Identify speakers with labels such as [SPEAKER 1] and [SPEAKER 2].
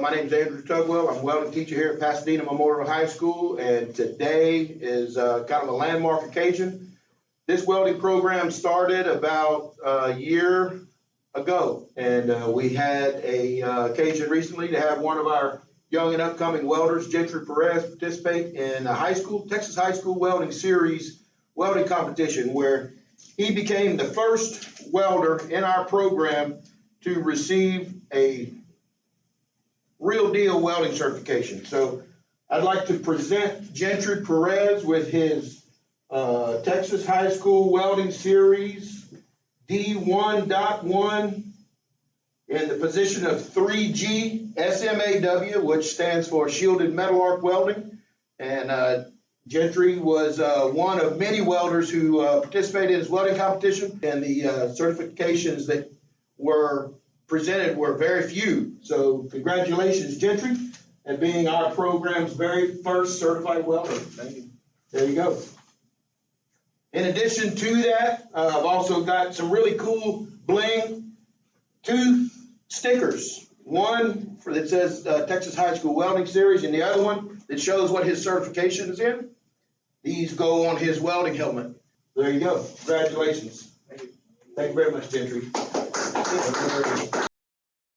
[SPEAKER 1] My name is Andrew Tugwell. I'm a welding teacher here at Pasadena Memorial High School, and today is kind of a landmark occasion. This welding program started about a year ago, and we had a occasion recently to have one of our young and upcoming welders, Gentry Perez, participate in a Texas High School Welding Series welding competition, where he became the first welder in our program to receive a real deal welding certification. So I'd like to present Gentry Perez with his Texas High School Welding Series D1.1 in the position of 3G SMAW, which stands for Shielded Metal Arc Welding. And Gentry was one of many welders who participated in this welding competition, and the certifications that were presented were very few. So congratulations, Gentry, and being our program's very first certified welder. Thank you. There you go. In addition to that, I've also got some really cool bling, two stickers. One that says Texas High School Welding Series, and the other one that shows what his certification is in. These go on his welding helmet. There you go. Congratulations. Thank you very much, Gentry.